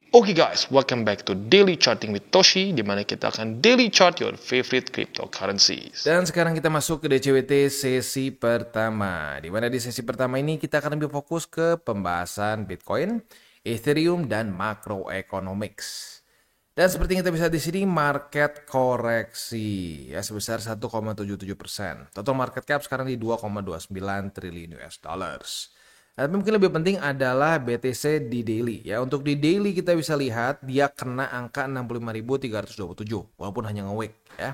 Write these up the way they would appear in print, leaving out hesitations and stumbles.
Oke guys, welcome back to Daily Charting with Toshi, di mana kita akan daily chart your favorite cryptocurrencies. Dan sekarang kita masuk ke DCWT sesi pertama. Di mana di sesi pertama ini kita akan lebih fokus ke pembahasan Bitcoin, Ethereum, dan macroeconomics. Dan seperti yang kita bisa di sini, market koreksi ya sebesar 1,77%. Total market cap sekarang di 2,29 triliun US dollars. Tapi mungkin lebih penting adalah BTC di daily ya. Untuk di daily kita bisa lihat dia kena angka 65.327 walaupun hanya nge-wick ya.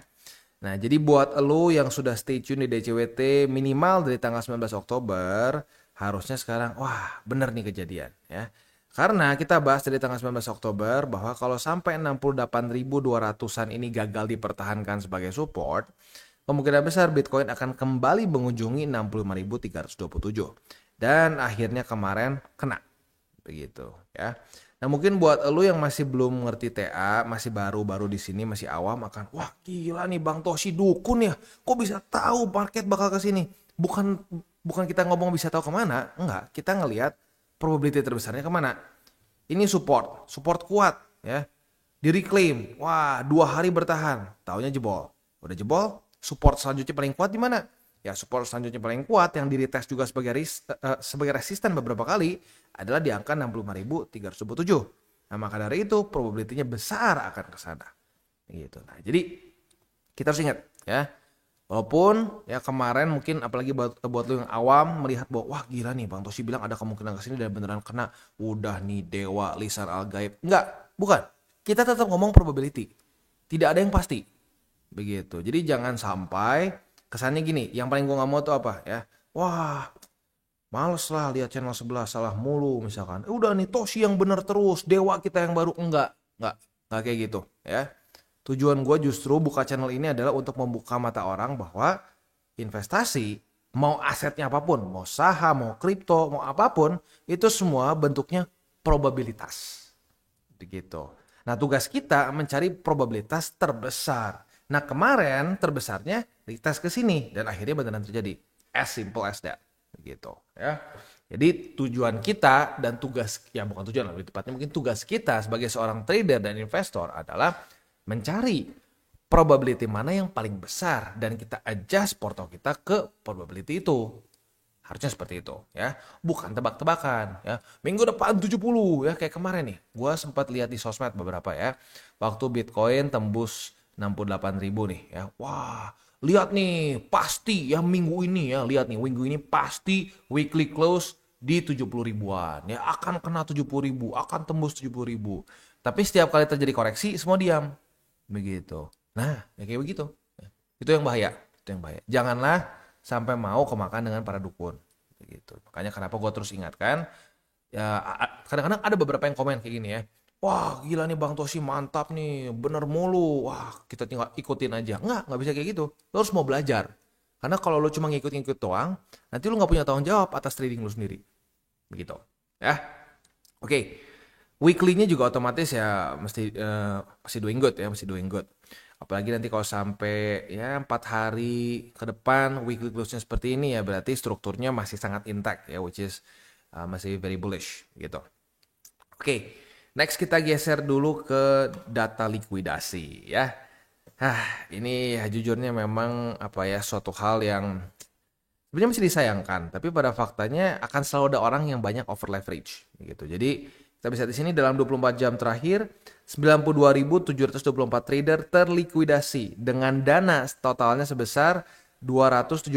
Nah, jadi buat lo yang sudah stay tune di DCWT minimal dari tanggal 19 Oktober, harusnya sekarang wah, bener nih kejadian ya. Karena kita bahas dari tanggal 19 Oktober bahwa kalau sampai 68.200-an ini gagal dipertahankan sebagai support, kemungkinan besar Bitcoin akan kembali mengunjungi 65.327. Dan akhirnya kemarin kena. Begitu ya. Nah, mungkin buat lo yang masih belum ngerti TA, masih baru-baru di sini, masih awam akan, wah gila nih Bang Toshi dukun ya. Kok bisa tahu market bakal ke sini? Bukan kita ngomong bisa tahu kemana, enggak. Kita ngelihat probability terbesarnya kemana. Ini support kuat ya. Di reclaim, wah 2 hari bertahan, taunya jebol. Udah jebol, support selanjutnya paling kuat di mana? Ya, support selanjutnya paling kuat yang di retest juga sebagai resisten beberapa kali adalah di angka 65.327. Nah, maka dari itu probability-nya besar akan ke sana. Gitu. Nah, jadi kita harus ingat ya. Walaupun ya kemarin mungkin apalagi buat lo yang awam melihat bahwa wah gila nih Bang Toshi bilang ada kemungkinan kesini dan beneran kena. Udah nih dewa lisan al-gaib. Enggak, bukan. Kita tetap ngomong probability. Tidak ada yang pasti. Begitu. Jadi jangan sampai kesannya gini, yang paling gue gak mau tuh apa ya, wah males lah lihat channel sebelah salah mulu misalkan, udah nih Toshi yang bener terus, dewa kita yang baru, enggak kayak gitu ya. Tujuan gue justru buka channel ini adalah untuk membuka mata orang bahwa investasi, mau asetnya apapun, mau saham, mau kripto, mau apapun, itu semua bentuknya probabilitas begitu. Nah, tugas kita mencari probabilitas terbesar. Nah, kemarin terbesarnya dites ke sini dan akhirnya beneran terjadi. As simple as that. Begitu ya. Jadi tujuan kita dan tugas, ya bukan tujuan lebih tepatnya mungkin tugas kita sebagai seorang trader dan investor adalah mencari probability mana yang paling besar dan kita adjust porto kita ke probability itu. Harusnya seperti itu ya. Bukan tebak-tebakan ya. Minggu depan 70 ya kayak kemarin nih. Gua sempat lihat di sosmed beberapa ya. Waktu Bitcoin tembus 68.000 nih ya. Wah, lihat nih pasti ya minggu ini ya. Lihat nih minggu ini pasti weekly close di 70 ribuan ya, akan kena 70 ribu, akan tembus 70 ribu. Tapi setiap kali terjadi koreksi semua diam. Begitu. Nah, ya kayak begitu. Itu yang bahaya. Itu yang bahaya. Janganlah sampai mau kemakan dengan para dukun gitu. Makanya kenapa gue terus ingatkan ya, kadang-kadang ada beberapa yang komen kayak gini ya, wah gila nih Bang Toshi mantap nih bener mulu, wah kita tinggal ikutin aja. Nggak bisa kayak gitu, lo harus mau belajar, karena kalau lo cuma ngikut-ngikut doang nanti lo nggak punya tanggung jawab atas trading lo sendiri begitu ya. Oke. Weekly-nya juga otomatis ya masih doing good ya, masih doing good. Apalagi nanti kalau sampai ya 4 hari ke depan weekly close-nya seperti ini ya berarti strukturnya masih sangat intact ya, which is masih very bullish gitu. Oke, next kita geser dulu ke data likuidasi ya. Ini ya, jujurnya memang apa ya suatu hal yang sebenarnya masih disayangkan, tapi pada faktanya akan selalu ada orang yang banyak over leverage gitu. Jadi kita bisa di sini dalam 24 jam terakhir 92.724 trader terlikuidasi dengan dana totalnya sebesar 279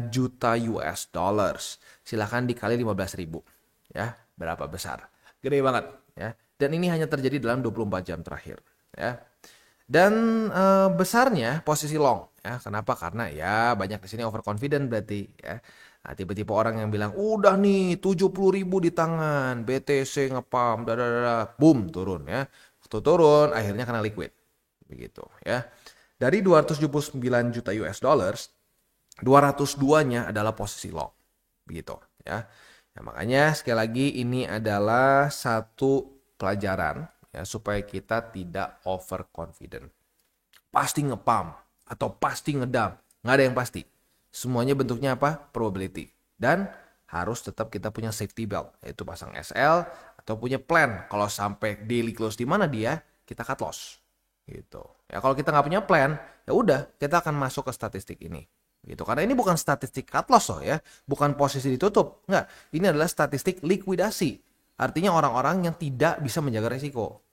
juta US dollars. Silahkan dikali 15.000 ya, berapa besar? Gede banget ya. Dan ini hanya terjadi dalam 24 jam terakhir ya. Dan besarnya posisi long ya. Kenapa? Karena ya banyak di sini overconfident berarti ya. Nah, tiba-tiba orang yang bilang udah nih 70.000 di tangan, BTC ngepam, boom turun ya. Waktu turun akhirnya kena liquid. Begitu ya. Dari 279 juta US dollars, 202-nya adalah posisi long. Begitu ya. Nah, makanya sekali lagi ini adalah satu pelajaran ya, supaya kita tidak overconfident. Pasti ngepam atau pasti ngedam, nggak ada yang pasti. Semuanya bentuknya apa? Probability. Dan harus tetap kita punya safety belt, yaitu pasang SL atau punya plan kalau sampai daily close di mana dia, kita cut loss gitu. Ya kalau kita nggak punya plan, ya udah kita akan masuk ke statistik ini gitu. Karena ini bukan statistik cut loss loh ya, bukan posisi ditutup, enggak. Ini adalah statistik likuidasi. Artinya orang-orang yang tidak bisa menjaga resiko.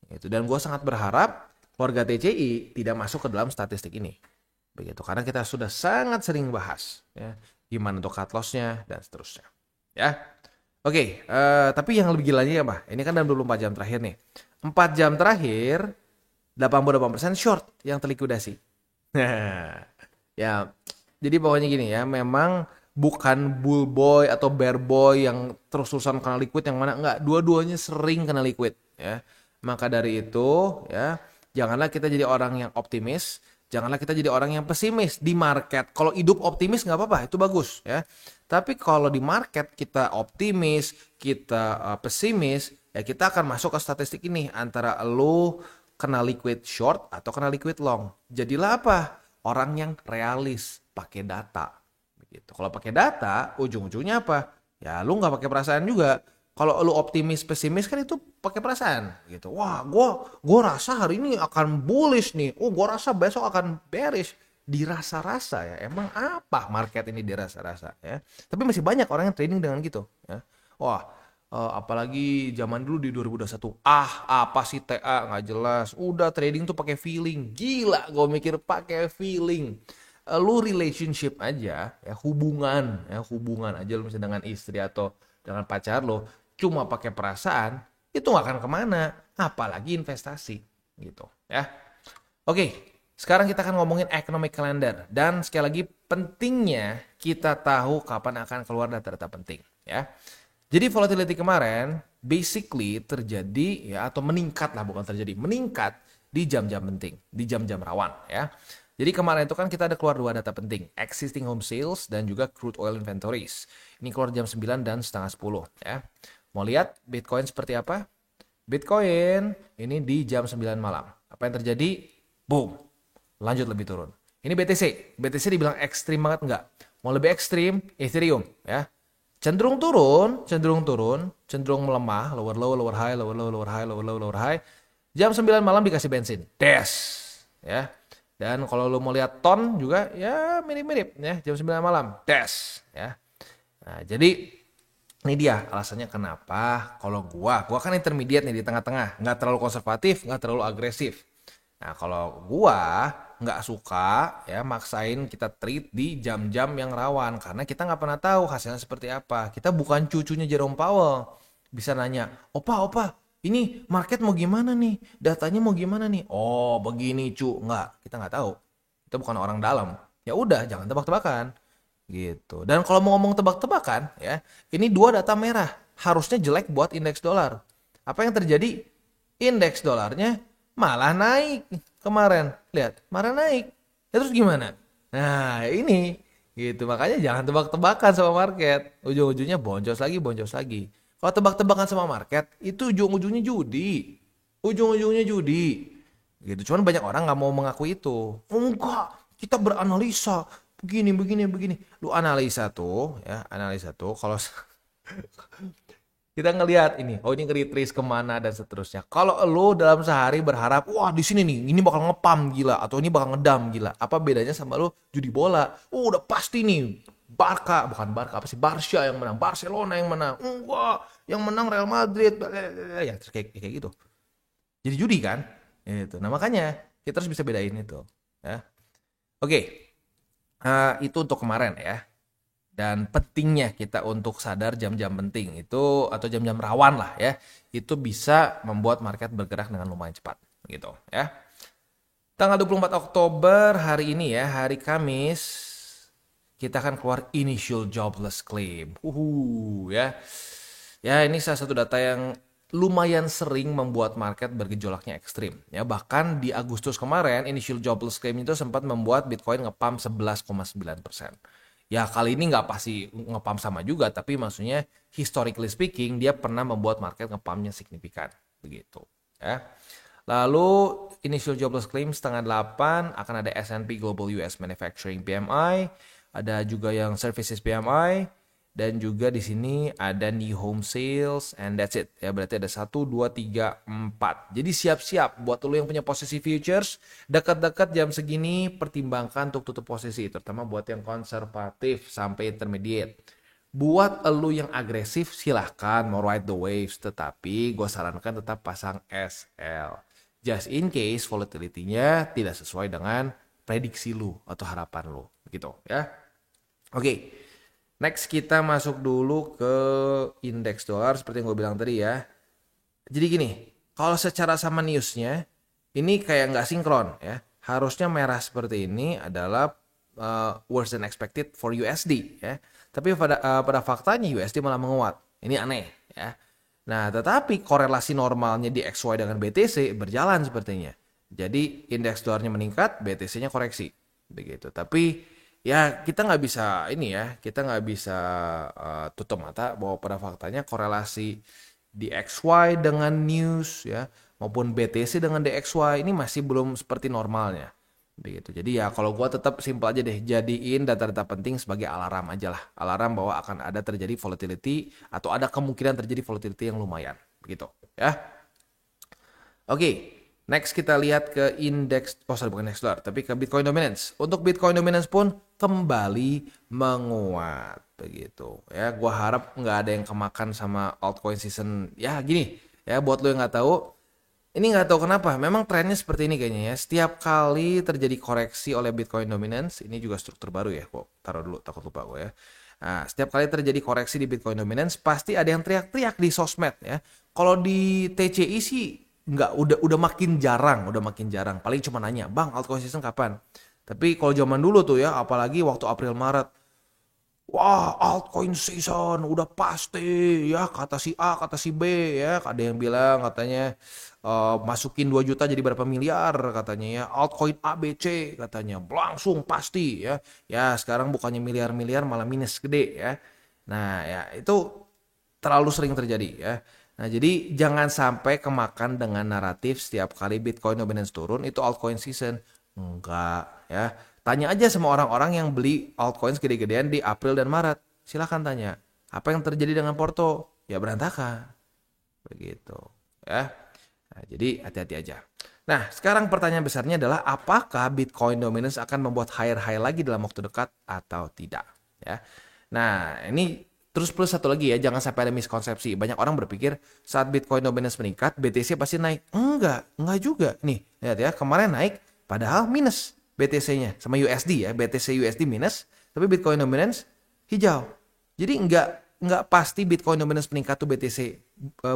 Gitu. Dan gue sangat berharap keluarga TCI tidak masuk ke dalam statistik ini. Begitu, karena kita sudah sangat sering bahas ya, gimana untuk cut loss-nya dan seterusnya. Ya. Oke, tapi yang lebih gilanya apa? Ini kan dalam 24 jam terakhir nih. 4 jam terakhir 88% short yang terlikuidasi. Ya, jadi pokoknya gini ya, memang bukan bull boy atau bear boy yang terus-terusan kena liquid yang mana enggak, dua-duanya sering kena liquid ya. Maka dari itu ya, janganlah kita jadi orang yang optimis, janganlah kita jadi orang yang pesimis di market. Kalau hidup optimis nggak apa-apa, itu bagus ya. Tapi kalau di market kita optimis, kita pesimis, ya kita akan masuk ke statistik ini antara lo kena liquid short atau kena liquid long. Jadilah apa? Orang yang realis, pakai data. Begitu. Kalau pakai data, ujung-ujungnya apa? Ya lu nggak pakai perasaan juga. Kalau lu optimis, pesimis kan itu pakai perasaan gitu. Wah, gue rasa hari ini akan bullish nih. Oh, gue rasa besok akan bearish. Dirasa-rasa ya. Emang apa market ini dirasa-rasa ya? Tapi masih banyak orang yang trading dengan gitu ya. Wah, apalagi zaman dulu di 2021. Apa sih TA nggak jelas. Udah trading tuh pakai feeling. Gila, gue mikir pakai feeling. Lu relationship aja ya, hubungan aja lu misalnya dengan istri atau dengan pacar lo cuma pakai perasaan, itu nggak akan kemana, apalagi investasi gitu ya. Oke, sekarang kita akan ngomongin economic calendar, dan sekali lagi pentingnya kita tahu kapan akan keluar data-data penting ya. Jadi volatility kemarin basically terjadi ya, atau meningkat lah, bukan terjadi, meningkat di jam-jam penting, di jam-jam rawan ya. Jadi kemarin itu kan kita ada keluar dua data penting, existing home sales dan juga crude oil inventories. Ini keluar jam 9 dan setengah 10 ya. Mau lihat Bitcoin seperti apa? Bitcoin ini di jam 9 malam. Apa yang terjadi? Boom. Lanjut lebih turun. Ini BTC. BTC dibilang ekstrim banget enggak? Mau lebih ekstrim, Ethereum ya. Cenderung turun, cenderung melemah, lower low, lower high, lower low, lower high, lower low, lower high. Jam 9 malam dikasih bensin. Des. Ya. Dan kalau lo mau lihat ton juga ya mirip-mirip ya, jam 9 malam. Des ya. Nah, jadi ini dia alasannya kenapa kalau gua kan intermediate nih di tengah-tengah, nggak terlalu konservatif, nggak terlalu agresif. Nah, kalau gua nggak suka ya maksain kita trade di jam-jam yang rawan, karena kita nggak pernah tahu hasilnya seperti apa. Kita bukan cucunya Jerome Powell, bisa nanya, opa, ini market mau gimana nih, datanya mau gimana nih? Oh begini nggak, kita nggak tahu. Kita bukan orang dalam. Ya udah, jangan tebak-tebakan. Gitu. Dan kalau mau ngomong tebak-tebakan ya, ini dua data merah, harusnya jelek buat indeks dolar. Apa yang terjadi? Indeks dolarnya malah naik kemarin. Lihat, malah naik. Ya terus gimana? Nah, ini gitu. Makanya jangan tebak-tebakan sama market. Ujung-ujungnya boncos lagi. Kalau tebak-tebakan sama market, itu ujung-ujungnya judi. Gitu. Cuman banyak orang nggak mau mengakui itu. Enggak, kita beranalisa. Begini. Lu analisa tuh kalau kita ngelihat ini, oh ini nge-retrace kemana dan seterusnya. Kalau lu dalam sehari berharap, wah di sini nih, ini bakal ngepam gila atau ini bakal ngedam gila. Apa bedanya sama lu judi bola? Udah pasti nih, Barca Barca yang menang, Barcelona yang menang. Wah, yang menang Real Madrid. Ya kayak gitu. Jadi judi kan? Itu. Nah, makanya kita harus bisa bedain itu, ya. Oke. Itu untuk kemarin ya. Dan pentingnya kita untuk sadar jam-jam penting itu atau jam-jam rawan lah ya. Itu bisa membuat market bergerak dengan lumayan cepat gitu ya. Tanggal 24 Oktober hari ini ya, hari Kamis, kita akan keluar initial jobless claim. Ya. Ya, ini salah satu data yang lumayan sering membuat market bergejolaknya ekstrim. Ya, bahkan di Agustus kemarin, initial jobless claim itu sempat membuat Bitcoin ngepump 11,9%. Ya, kali ini nggak pasti ngepump sama juga, tapi maksudnya historically speaking, dia pernah membuat market ngepumpnya signifikan. Begitu. Ya. Lalu, initial jobless claim setengah 8, akan ada S&P Global US Manufacturing PMI, ada juga yang Services PMI, Dan juga di sini ada new home sales and that's it. Ya, berarti ada 1, 2, 3, 4. Jadi siap-siap buat lo yang punya posisi futures, dekat-dekat jam segini pertimbangkan untuk tutup posisi, terutama buat yang konservatif sampai intermediate. Buat lo yang agresif silahkan mau ride the waves, tetapi gue sarankan tetap pasang SL. Just in case volatility-nya tidak sesuai dengan prediksi lo atau harapan lo, gitu ya. Oke. Next kita masuk dulu ke indeks dolar seperti yang gue bilang tadi ya. Jadi gini, kalau secara sama newsnya ini kayak nggak sinkron ya. Harusnya merah seperti ini adalah worse than expected for USD ya. Tapi pada faktanya USD malah menguat. Ini aneh ya. Nah, tetapi korelasi normalnya di XY dengan BTC berjalan sepertinya. Jadi indeks dolarnya meningkat, BTC-nya koreksi. Begitu. Tapi ya kita nggak bisa kita nggak bisa tutup mata bahwa pada faktanya korelasi di XY dengan news ya maupun BTC dengan DXY ini masih belum seperti normalnya begitu. Jadi ya kalau gua tetap simpel aja deh, jadiin data-data penting sebagai alarm aja lah, alarm bahwa akan ada terjadi volatility atau ada kemungkinan terjadi volatility yang lumayan begitu ya. Oke. Next kita lihat ke indeks, bukan indeks dolar, tapi ke Bitcoin Dominance. Untuk Bitcoin Dominance pun kembali menguat, begitu. Ya, gua harap nggak ada yang kemakan sama altcoin season. Ya gini, ya buat lo yang nggak tahu, ini nggak tahu kenapa, memang trennya seperti ini kayaknya ya. Setiap kali terjadi koreksi oleh Bitcoin Dominance, ini juga struktur baru ya, gua taruh dulu, takut lupa gue ya. Nah, setiap kali terjadi koreksi di Bitcoin Dominance, pasti ada yang teriak-teriak di sosmed ya. Kalau di TCI sih nggak, udah makin jarang, paling cuma nanya, bang altcoin season kapan? Tapi kalau zaman dulu tuh ya, apalagi waktu April Maret, wah altcoin season udah pasti ya, kata si A kata si B ya, ada yang bilang katanya masukin 2 juta jadi berapa miliar katanya ya, altcoin ABC katanya langsung pasti ya. Ya sekarang bukannya miliar-miliar malah minus gede ya. Nah ya itu terlalu sering terjadi ya. Nah, jadi jangan sampai kemakan dengan naratif setiap kali Bitcoin dominance turun itu altcoin season. Enggak, ya. Tanya aja sama orang-orang yang beli altcoin gede-gedean di April dan Maret. Silahkan tanya, apa yang terjadi dengan Porto? Ya berantakan. Begitu, ya. Nah, jadi hati-hati aja. Nah, sekarang pertanyaan besarnya adalah apakah Bitcoin dominance akan membuat higher high lagi dalam waktu dekat atau tidak, ya. Nah, ini terus plus satu lagi ya, jangan sampai ada miskonsepsi. Banyak orang berpikir saat Bitcoin dominance meningkat, BTC pasti naik. Enggak juga. Nih, lihat ya, kemarin naik padahal minus BTC-nya sama USD ya. BTC USD minus, tapi Bitcoin dominance hijau. Jadi enggak pasti Bitcoin dominance meningkat tuh BTC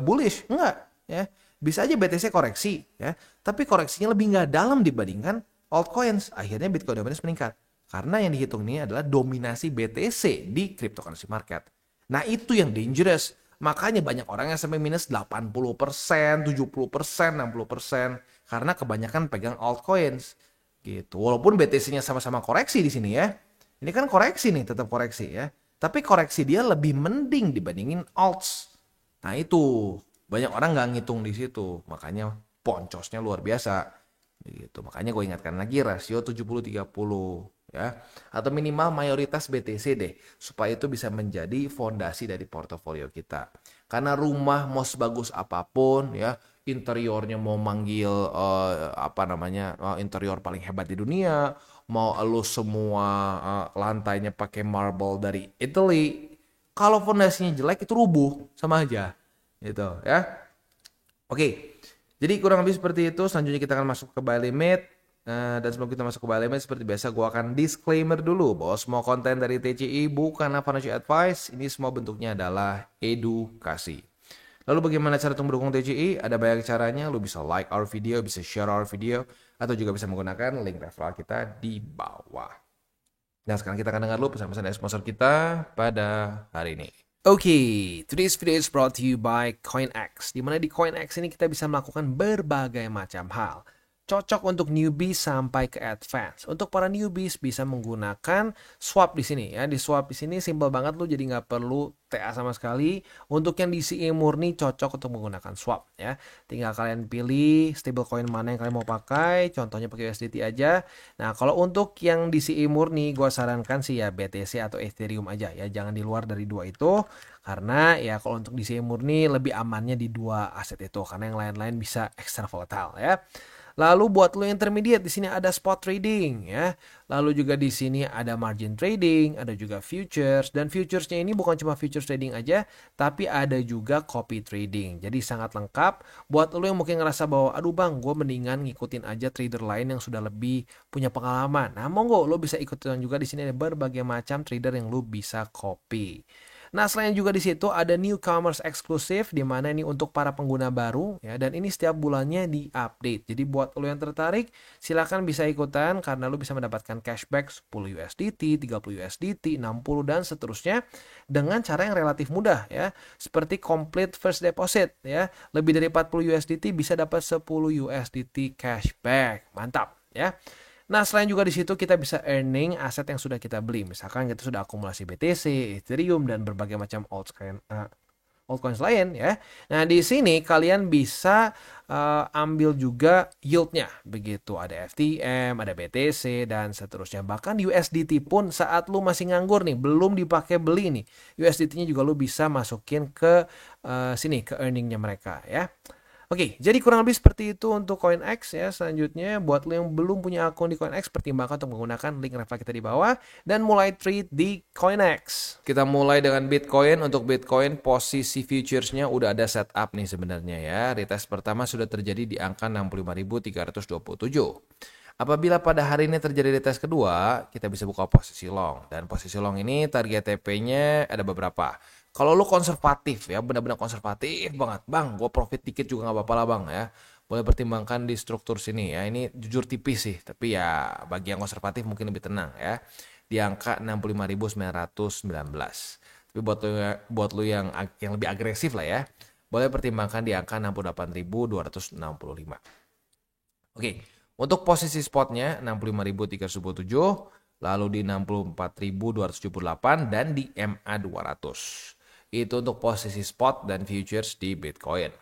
bullish, enggak ya. Bisa aja BTC koreksi ya, tapi koreksinya lebih enggak dalam dibandingkan altcoins. Akhirnya Bitcoin dominance meningkat. Karena yang dihitung ini adalah dominasi BTC di cryptocurrency market. Nah itu yang dangerous. Makanya banyak orang yang sampai minus 80%, 70%, 60%. Karena kebanyakan pegang altcoins. Gitu. Walaupun BTC-nya sama-sama koreksi di sini ya. Ini kan koreksi nih, tetap koreksi ya. Tapi koreksi dia lebih mending dibandingin alts. Nah itu. Banyak orang nggak ngitung di situ. Makanya poncosnya luar biasa. Gitu. Makanya gue ingatkan lagi rasio 70-30. Ya, atau minimal mayoritas BTC deh, supaya itu bisa menjadi fondasi dari portofolio kita. Karena rumah mau sebagus apapun ya, interiornya mau manggil interior paling hebat di dunia, mau lu semua lantainya pakai marble dari Italy, kalau fondasinya jelek itu rubuh sama aja, gitu ya. Oke, jadi kurang lebih seperti itu. Selanjutnya kita akan masuk ke buy limit. Dan sebelum kita masuk ke buy limit, seperti biasa gue akan disclaimer dulu bahwa semua konten dari TCI bukanlah financial advice. Ini semua bentuknya adalah edukasi. Lalu bagaimana cara untuk mendukung TCI? Ada banyak caranya. Lu bisa like our video, bisa share our video, atau juga bisa menggunakan link referral kita di bawah. Nah sekarang kita akan dengar dulu pesan-pesan dari sponsor kita pada hari ini. Okay, today's video is brought to you by CoinX. Dimana di CoinX ini kita bisa melakukan berbagai macam hal. cocok untuk newbie sampai ke advance. Untuk para newbies bisa menggunakan swap di sini ya. Di swap di sini simple banget, lu jadi nggak perlu TA sama sekali. Untuk yang DCA murni cocok untuk menggunakan swap ya. Tinggal kalian pilih stablecoin mana yang kalian mau pakai. Contohnya pakai USDT aja. Nah, kalau untuk yang DCA murni, gue sarankan sih ya BTC atau Ethereum aja ya. Jangan di luar dari dua itu. Karena ya kalau untuk DCA murni lebih amannya di dua aset itu. Karena yang lain-lain bisa extra volatile ya. Lalu buat lo intermediate di sini ada spot trading ya. Lalu juga di sini ada margin trading, ada juga futures, dan futuresnya ini bukan cuma futures trading aja, tapi ada juga copy trading. Jadi sangat lengkap buat lo yang mungkin ngerasa bahwa aduh bang, gue mendingan ngikutin aja trader lain yang sudah lebih punya pengalaman. Nah, monggo lo bisa ikutin juga. Di sini ada berbagai macam trader yang lo bisa copy. Nah, selain juga di situ ada newcomers eksklusif, di mana ini untuk para pengguna baru ya, dan ini setiap bulannya di-update. Jadi buat lo yang tertarik, silakan bisa ikutan karena lo bisa mendapatkan cashback 10 USDT, 30 USDT, 60 dan seterusnya dengan cara yang relatif mudah ya. Seperti complete first deposit ya. Lebih dari 40 USDT bisa dapat 10 USDT cashback. Mantap ya. Nah, selain juga di situ kita bisa earning aset yang sudah kita beli. Misalkan kita sudah akumulasi BTC, Ethereum, dan berbagai macam altcoins lain ya. Nah, di sini kalian bisa ambil juga yieldnya. Begitu, ada FTM, ada BTC, dan seterusnya. Bahkan USDT pun saat lu masih nganggur nih, belum dipakai beli nih, USDT-nya juga lu bisa masukin ke sini, ke earningnya mereka ya. Oke, jadi kurang lebih seperti itu untuk CoinEx ya. Selanjutnya, buat lo yang belum punya akun di CoinEx, pertimbangkan untuk menggunakan link referral kita di bawah dan mulai trade di CoinEx. Kita mulai dengan Bitcoin. Untuk Bitcoin, posisi futuresnya udah ada setup nih sebenarnya ya. Retest pertama sudah terjadi di angka 65.327. Apabila pada hari ini terjadi retest kedua, kita bisa buka posisi long. Dan posisi long ini target TP-nya ada beberapa. Kalau lo konservatif ya, benar-benar konservatif banget, bang, gue profit dikit juga nggak apa-apa lah bang ya. Boleh pertimbangkan di struktur sini ya. Ini jujur tipis sih, tapi ya bagi yang konservatif mungkin lebih tenang ya. Di angka 65.919. Tapi buat lo yang lebih agresif lah ya, boleh pertimbangkan di angka 68.265. Oke, untuk posisi spotnya 65.327, lalu di 64.278 dan di MA 200. Itu untuk posisi spot dan futures di Bitcoin.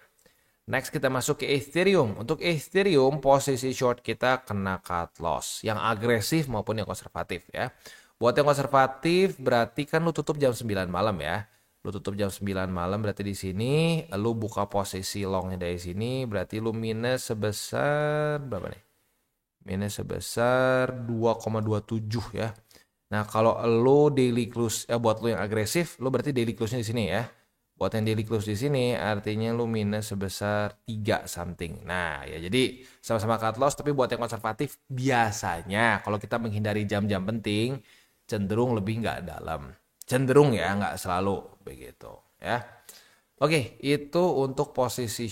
Next kita masuk ke Ethereum. Untuk Ethereum posisi short kita kena cut loss. Yang agresif maupun yang konservatif ya. Buat yang konservatif berarti kan lu tutup jam 9 malam ya. Lu tutup jam 9 malam berarti di sini lu buka posisi longnya dari sini. Berarti lu minus sebesar berapa nih? Minus sebesar 2,27 ya. Nah, kalau lo daily close buat lo yang agresif, lo berarti daily close-nya di sini ya. Buat yang daily close di sini artinya lo minus sebesar 3 something. Nah, ya jadi sama-sama cut loss, tapi buat yang konservatif biasanya kalau kita menghindari jam-jam penting cenderung lebih nggak dalam. Cenderung ya, nggak selalu begitu ya. Oke, itu untuk posisi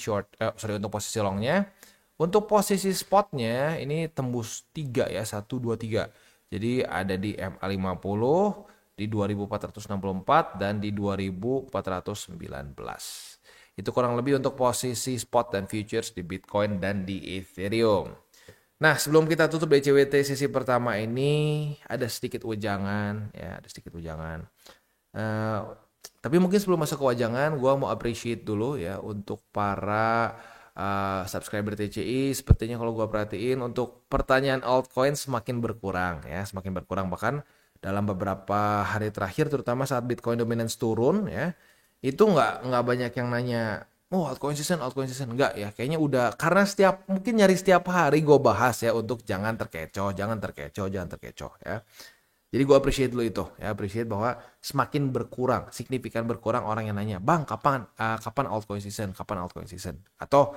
untuk posisi longnya. Untuk posisi spotnya ini tembus 3 ya, 1 2 3. Jadi ada di MA50, di 2464 dan di 2419. Itu kurang lebih untuk posisi spot dan futures di Bitcoin dan di Ethereum. Nah, sebelum kita tutup DCWT sesi pertama ini ada sedikit wejangan ya, ada sedikit wejangan. Tapi mungkin sebelum masuk ke wejangan, gue mau appreciate dulu ya untuk para subscriber TCI. Sepertinya kalau gue perhatiin untuk pertanyaan altcoin semakin berkurang ya, semakin berkurang. Bahkan dalam beberapa hari terakhir, terutama saat Bitcoin dominance turun ya, itu nggak banyak yang nanya, oh altcoin season enggak ya. Kayaknya udah, karena mungkin nyari setiap hari gue bahas ya untuk jangan terkecoh ya. Jadi gue appreciate dulu itu ya, appreciate bahwa semakin berkurang, signifikan berkurang orang yang nanya, bang kapan altcoin season, atau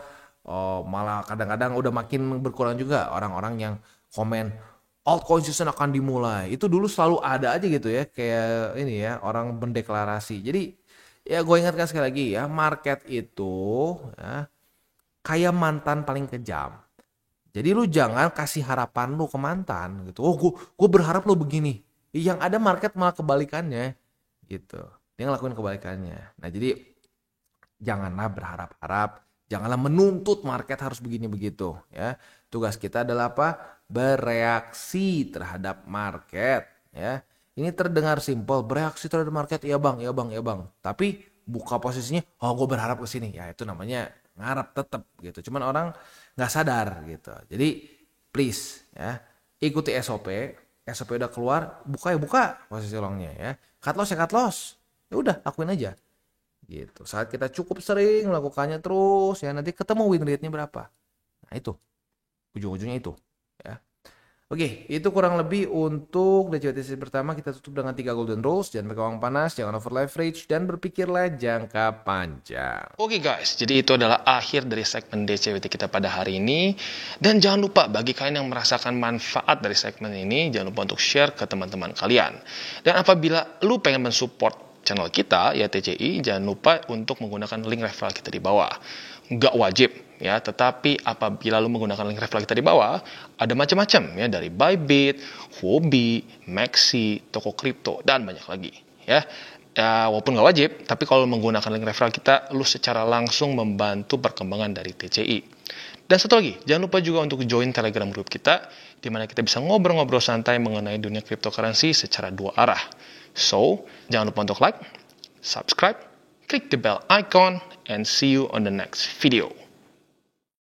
malah kadang-kadang udah makin berkurang juga orang-orang yang komen altcoin season akan dimulai. Itu dulu selalu ada aja gitu ya, kayak ini ya, orang mendeklarasi. Jadi ya gue ingatkan sekali lagi ya, market itu ya, kayak mantan paling kejam. Jadi lu jangan kasih harapan lu ke mantan gitu. Oh, gue berharap lu begini. Yang ada market malah kebalikannya gitu. Dia ngelakuin kebalikannya. Nah, jadi janganlah berharap-harap, Janganlah menuntut market harus begini begitu ya. Tugas kita adalah apa? Bereaksi terhadap market ya. Ini terdengar simpel, bereaksi terhadap market, ya bang, ya bang, ya bang. Tapi buka posisinya, oh gue berharap ke sini, ya itu namanya ngarap tetap gitu. Cuman orang nggak sadar gitu. Jadi please ya, ikuti SOP. SOP udah keluar, buka ya buka posisi longnya ya. Cut loss ya cut loss. Ya udah, lakuin aja. Gitu. Saat kita cukup sering melakukannya terus ya, nanti ketemu win rate-nya berapa. Nah, itu. Ujung-ujungnya itu ya. Oke, itu kurang lebih untuk DCWT sesi pertama. Kita tutup dengan 3 golden rules. Jangan pakai uang panas, jangan over leverage, dan berpikirlah jangka panjang. Oke guys, jadi itu adalah akhir dari segmen DCWT kita pada hari ini. Dan jangan lupa, bagi kalian yang merasakan manfaat dari segmen ini, jangan lupa untuk share ke teman-teman kalian. Dan apabila lu pengen mensupport channel kita, ya TCI, jangan lupa untuk menggunakan link referral kita di bawah. Nggak wajib ya, tetapi apabila lu menggunakan link referral kita di bawah, ada macam-macam ya, dari Bybit, Huobi, Maxi, toko kripto, dan banyak lagi ya. Walaupun nggak wajib, tapi kalau menggunakan link referral kita, lu secara langsung membantu perkembangan dari TCI. Dan satu lagi, jangan lupa juga untuk join Telegram group kita, di mana kita bisa ngobrol-ngobrol santai mengenai dunia cryptocurrency secara 2 arah. So, jangan lupa untuk like, subscribe, click the bell icon, and see you on the next video.